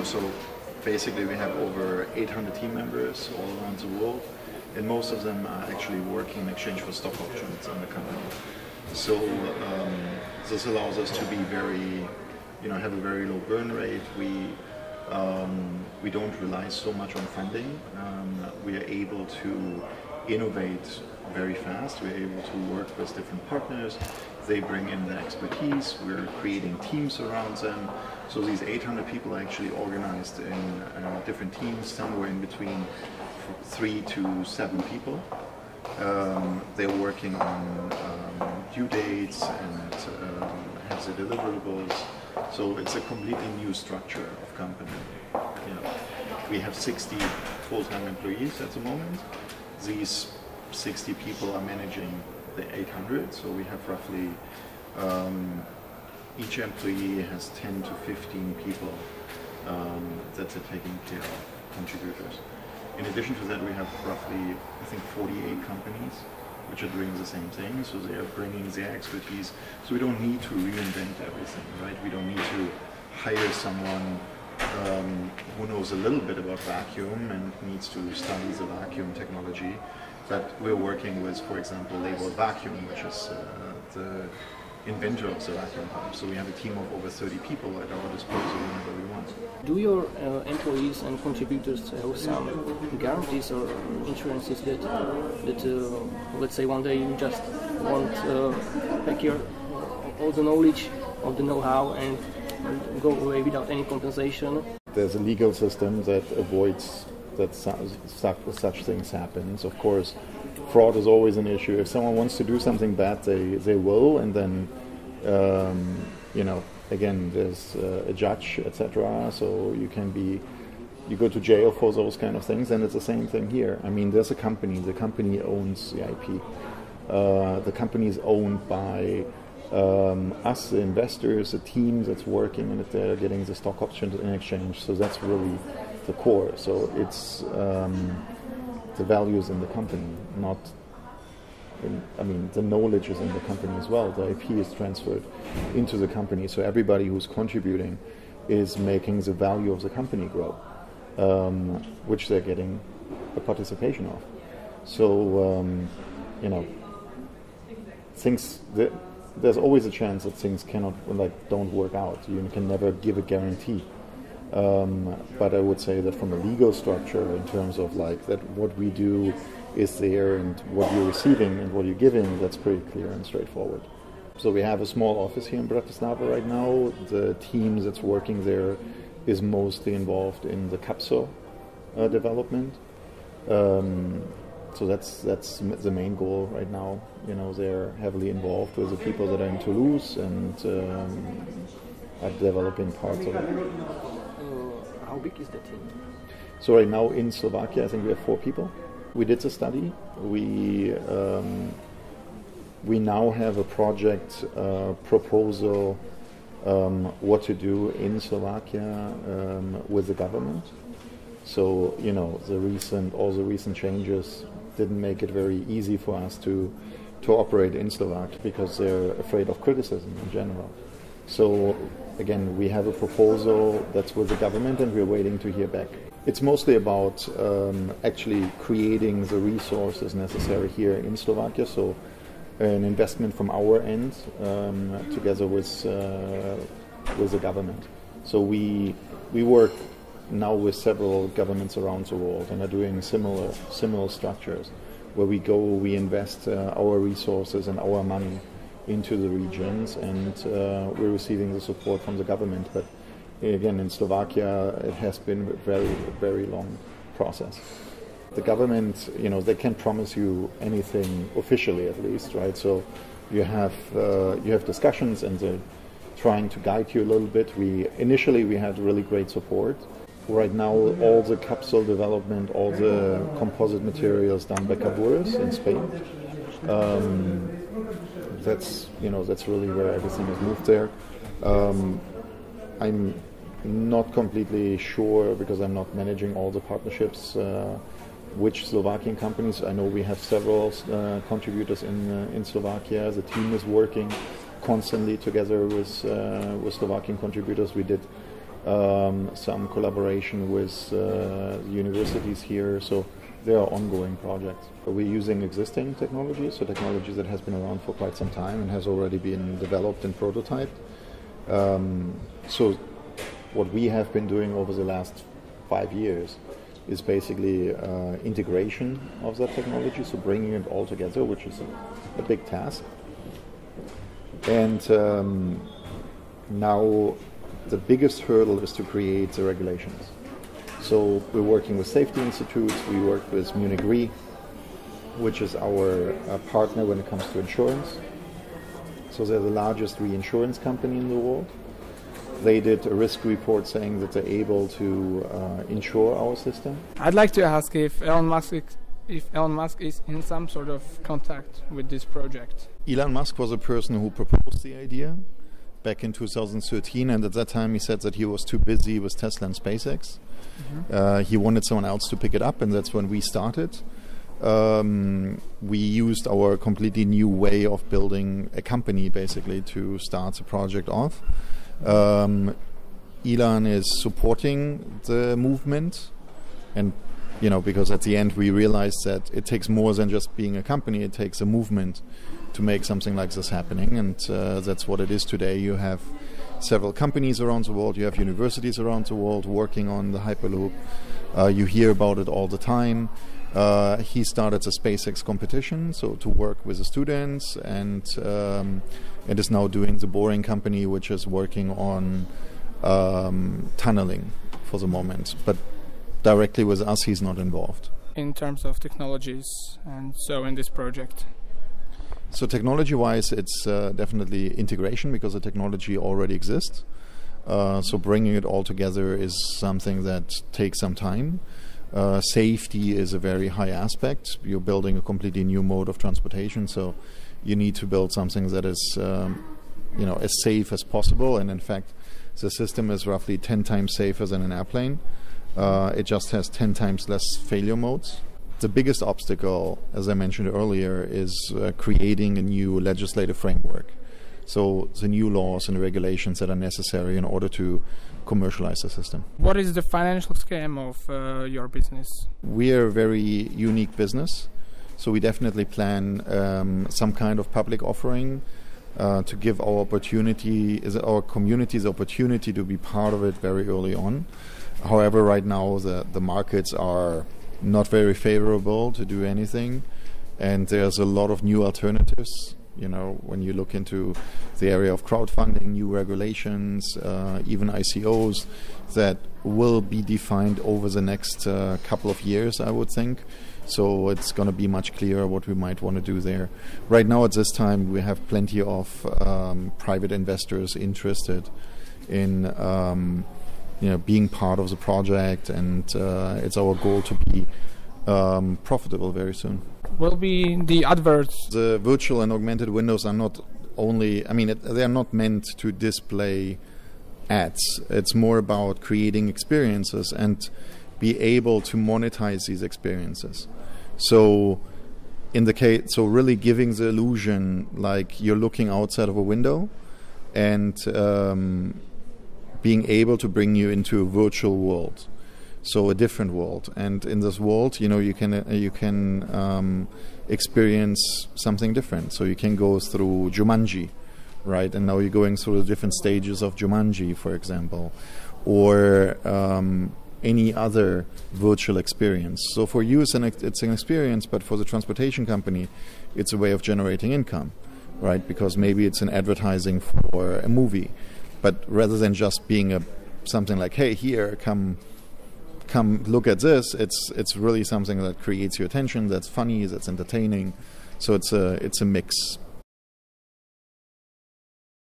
so basically we have over 800 team members all around the world, and most of them are actually working in exchange for stock options in the company. So this allows us to be very, have a very low burn rate. We don't rely so much on funding. We are able to innovate very fast. We're able to work with different partners. They bring in their expertise. We're creating teams around them. So these 800 people are actually organized in different teams, somewhere in between 3 to 7 people. They're working on due dates and have the deliverables. So it's a completely new structure of company. We have 60 full-time employees at the moment. These 60 people are managing the 800, so we have roughly, each employee has 10 to 15 people that are taking care of contributors. In addition to that, we have roughly, I think, 48 companies which are doing the same thing, so they are bringing their expertise. So we don't need to reinvent everything, right? We don't need to hire someone who knows a little bit about vacuum and needs to study the vacuum technology. But we're working with, for example, Label Vacuum, which is the inventor of the vacuum pump. So we have a team of over 30 people at our disposal whenever we want. Do your employees and contributors have some guarantees or insurances that let's say one day you just want take your all the knowledge of the know-how and go away without any compensation? There's a legal system that avoids that such things happen. Of course, fraud is always an issue. If someone wants to do something bad, they will, and then again, there's a judge, etc. So you go to jail for those kind of things, and it's the same thing here. I mean, there's a company. The company owns the IP. The company is owned by us, the investors, the team that's working, and they're getting the stock options in exchange. So that's really the core. So it's the values in the company, not. The knowledge is in the company as well. The IP is transferred into the company, so everybody who's contributing is making the value of the company grow, which they're getting a participation of. So, there's always a chance that things don't work out. You can never give a guarantee. But I would say that from a legal structure, in terms of that what we do is there and what you're receiving and what you're giving, that's pretty clear and straightforward. So we have a small office here in Bratislava right now. The team that's working there is mostly involved in the capsule development. So that's the main goal right now. They're heavily involved with the people that are in Toulouse and are developing parts of it. How big is the team? So right now in Slovakia, I think we have 4 people. We did the study. We now have a project proposal what to do in Slovakia with the government. So all the recent changes didn't make it very easy for us to operate in Slovakia because they're afraid of criticism in general. So again, we have a proposal that's with the government, and we're waiting to hear back. It's mostly about actually creating the resources necessary here in Slovakia. So an investment from our end together with the government. So we work now with several governments around the world and are doing similar structures where we invest our resources and our money into the regions, and we're receiving the support from the government. But again, in Slovakia, it has been a very, very long process. The government, they can't promise you anything officially, at least, right? So you have discussions, and they're trying to guide you a little bit. Initially we had really great support. Right now, all the capsule development, all the composite materials done by Cabures in Spain. That's really where everything is moved there. I'm not completely sure, because I'm not managing all the partnerships, which Slovakian companies. I know we have several contributors in Slovakia. The team is working constantly together with Slovakian contributors. We did some collaboration with universities here. So there are ongoing projects. We're using existing technologies, so technologies that has been around for quite some time and has already been developed and prototyped. So what we have been doing over the last 5 years is basically integration of that technology, so bringing it all together, which is a big task. And now the biggest hurdle is to create the regulations. So we're working with safety institutes, we work with Munich Re, which is our partner when it comes to insurance. So they're the largest reinsurance company in the world. They did a risk report saying that they're able to insure our system. I'd like to ask if Elon Musk is in some sort of contact with this project. Elon Musk was a person who proposed the idea back in 2013, and at that time he said that he was too busy with Tesla and SpaceX. He wanted someone else to pick it up, and that's when we started. We used our completely new way of building a company basically to start the project off. Elon is supporting the movement, and because at the end we realized that it takes more than just being a company, it takes a movement to make something like this happening, and that's what it is today. You have several companies around the world, you have universities around the world working on the Hyperloop. You hear about it all the time. He started the SpaceX competition, so to work with the students, and is now doing the Boring Company, which is working on tunneling for the moment. But directly with us, he's not involved. In terms of technologies, and so in this project? So technology-wise, it's definitely integration, because the technology already exists. So bringing it all together is something that takes some time. Safety is a very high aspect. You're building a completely new mode of transportation, so you need to build something that is as safe as possible. And in fact, the system is roughly 10 times safer than an airplane. It just has 10 times less failure modes. The biggest obstacle, as I mentioned earlier, is creating a new legislative framework. So the new laws and regulations that are necessary in order to commercialize the system. What is the financial scheme of your business? We are a very unique business, so we definitely plan some kind of public offering to give our community the opportunity to be part of it very early on. However, right now the markets are not very favorable to do anything, and there's a lot of new alternatives. When you look into the area of crowdfunding, new regulations, even ICOs that will be defined over the next couple of years, I would think. So it's going to be much clearer what we might want to do there. Right now at this time we have plenty of private investors interested in being part of the project, and it's our goal to be profitable very soon. Will be the adverts. The virtual and augmented windows are not only, they are not meant to display ads. It's more about creating experiences and be able to monetize these experiences. So really giving the illusion like you're looking outside of a window, and being able to bring you into a virtual world. So a different world, and in this world, you can experience something different. So you can go through Jumanji, right? And now you're going through the different stages of Jumanji, for example, or any other virtual experience. So for you, it's an experience, but for the transportation company, it's a way of generating income, right? Because maybe it's an advertising for a movie, but rather than just being something like, hey, here, come look at this, it's really something that creates your attention, that's funny, that's entertaining. So it's a mix.